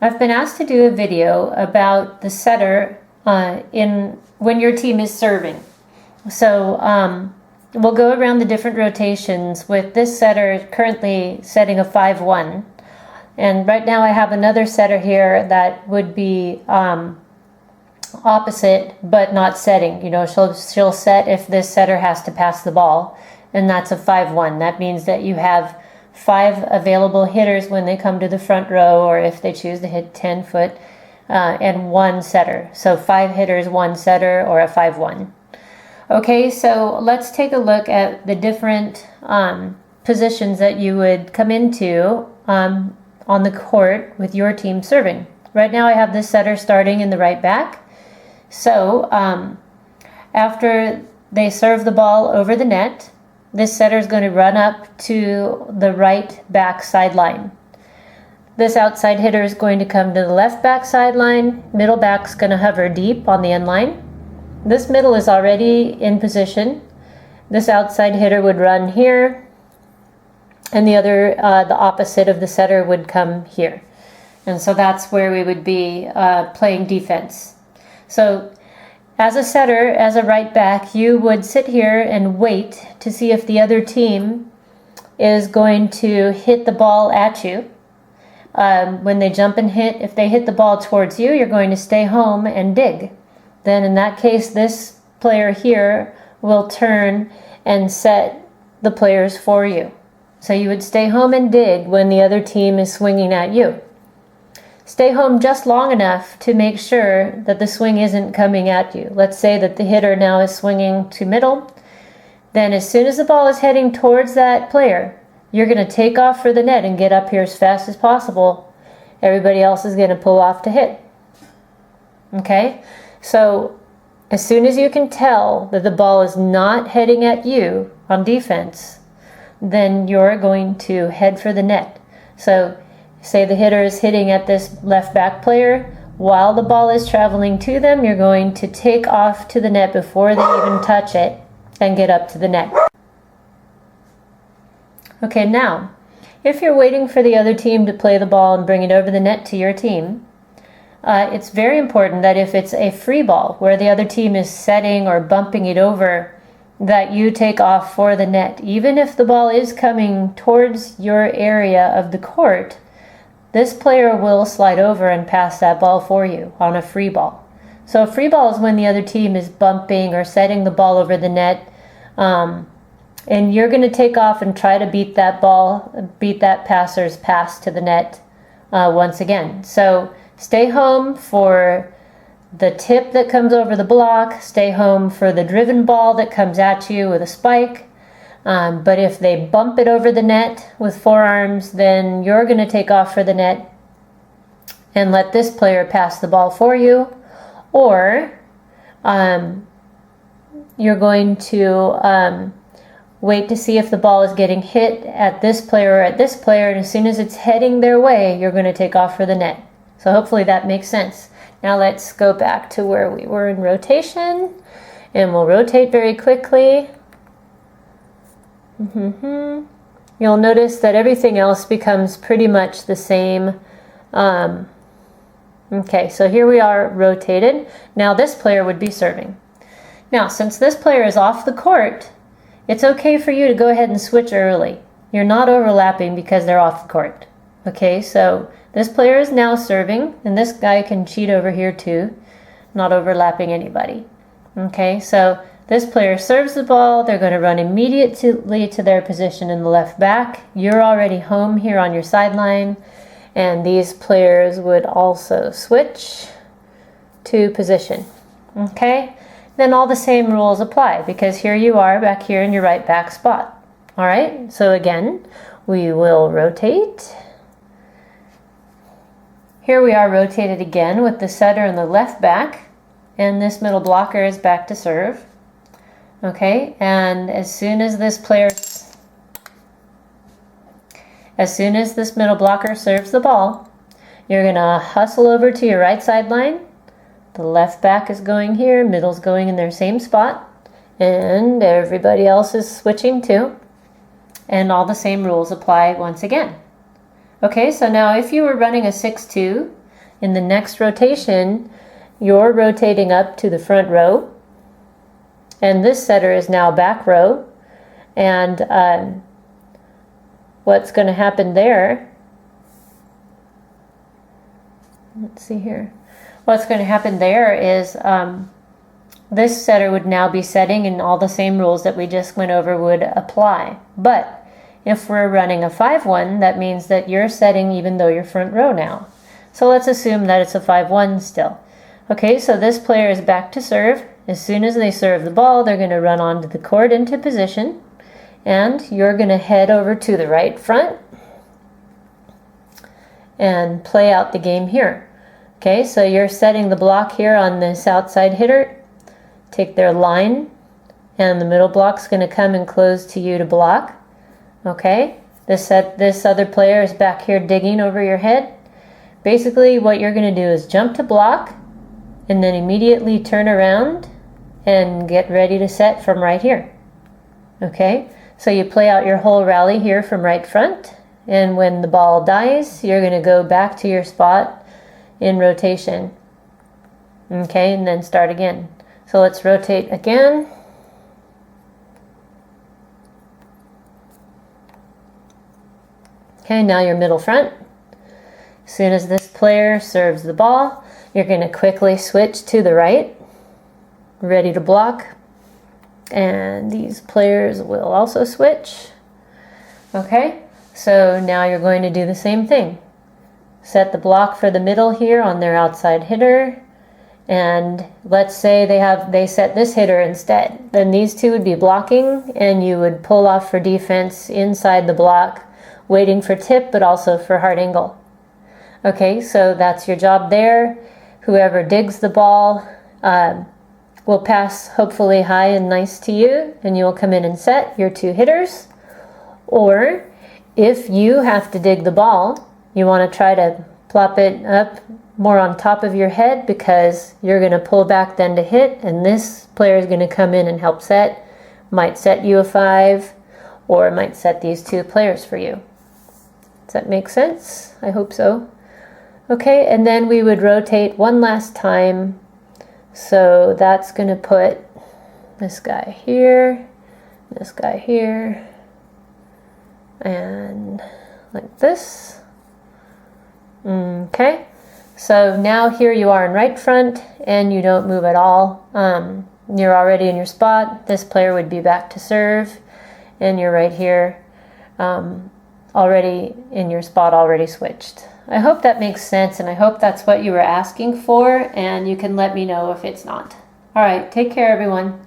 I've been asked to do a video about the setter when your team is serving. So we'll go around the different rotations with this setter currently setting a 5-1. And right now I have another setter here that would be opposite but not setting. You know, she'll set if this setter has to pass the ball, and that's a 5-1. That means that you have 5 available hitters when they come to the front row, or if they choose to hit 10 foot, and 1 setter. So 5 hitters, 1 setter, or a 5-1. Okay, so let's take a look at the different positions that you would come into on the court with your team serving. Right now I have this setter starting in the right back. So after they serve the ball over the net, this setter is going to run up to the right back sideline. This outside hitter is going to come to the left back sideline. Middle back's going to hover deep on the end line. This middle is already in position. This outside hitter would run here, and the opposite of the setter would come here. And so that's where we would be playing defense. So as a setter, as a right back, you would sit here and wait to see if the other team is going to hit the ball at you. When they jump and hit, if they hit the ball towards you, you're going to stay home and dig. Then in that case, this player here will turn and set the players for you. So you would stay home and dig when the other team is swinging at you. Stay home just long enough to make sure that the swing isn't coming at you. Let's say that the hitter now is swinging to middle. Then as soon as the ball is heading towards that player, you're going to take off for the net and get up here as fast as possible. Everybody else is going to pull off to hit. Okay? So as soon as you can tell that the ball is not heading at you on defense, then you're going to head for the net. So say the hitter is hitting at this left back player. While the ball is traveling to them, you're going to take off to the net before they even touch it and get up to the net. Okay, now, if you're waiting for the other team to play the ball and bring it over the net to your team, it's very important that if it's a free ball where the other team is setting or bumping it over, that you take off for the net. Even if the ball is coming towards your area of the court, this player will slide over and pass that ball for you on a free ball. So a free ball is when the other team is bumping or setting the ball over the net, and you're going to take off and try to beat that passer's pass to the net once again. So stay home for the tip that comes over the block. Stay home for the driven ball that comes at you with a spike. But if they bump it over the net with forearms, then you're going to take off for the net and let this player pass the ball for you. Or you're going to wait to see if the ball is getting hit at this player or at this player, and as soon as it's heading their way, you're going to take off for the net. So hopefully that makes sense. Now let's go back to where we were in rotation, and we'll rotate very quickly. You'll notice that everything else becomes pretty much the same. Okay, so here we are rotated. Now this player would be serving. Now, since this player is off the court, it's okay for you to go ahead and switch early. You're not overlapping because they're off the court. Okay, so this player is now serving, and this guy can cheat over here too, not overlapping anybody. Okay, so this player serves the ball. They're going to run immediately to their position in the left back. You're already home here on your sideline, and these players would also switch to position. Okay, then all the same rules apply because here you are back here in your right back spot. All right, so again, we will rotate. Here we are rotated again with the setter in the left back, and this middle blocker is back to serve. Okay, and as soon as this middle blocker serves the ball, you're going to hustle over to your right sideline. The left back is going here, middle's going in their same spot, and everybody else is switching too. And all the same rules apply once again. Okay, so now if you were running a 6-2, In the next rotation, you're rotating up to the front row, and this setter is now back row. And what's going to happen there, let's see here, what's going to happen there is this setter would now be setting, and all the same rules that we just went over would apply. But if we're running a 5-1, that means that you're setting even though you're front row now. So let's assume that it's a 5-1 still. Okay, so this player is back to serve. As soon as they serve the ball, they're going to run onto the court into position, and you're going to head over to the right front and play out the game here. Okay, so you're setting the block here on this outside hitter. Take their line, and the middle block's going to come and close to you to block. Okay, this other player is back here digging over your head. Basically, what you're going to do is jump to block, and then immediately turn around and get ready to set from right here. Okay, so you play out your whole rally here from right front, and when the ball dies, you're going to go back to your spot in rotation. Okay, and then start again. So let's rotate again. Okay, now you're middle front. As soon as this player serves the ball, you're going to quickly switch to the right, ready to block. And these players will also switch. Okay, so now you're going to do the same thing. Set the block for the middle here on their outside hitter. And let's say they set this hitter instead. Then these two would be blocking, and you would pull off for defense inside the block, waiting for tip, but also for hard angle. Okay, so that's your job there. Whoever digs the ball will pass hopefully high and nice to you, and you will come in and set your two hitters. Or if you have to dig the ball, you want to try to plop it up more on top of your head, because you're going to pull back then to hit, and this player is going to come in and help set. Might set you a 5, or might set these two players for you. Does that make sense? I hope so. Okay, and then we would rotate one last time. So that's going to put this guy here, and like this. Okay. So now here you are in right front, and you don't move at all. You're already in your spot. This player would be back to serve, and you're right here, already in your spot, already switched. I hope that makes sense, and I hope that's what you were asking for, and you can let me know if it's not. All right, take care, everyone.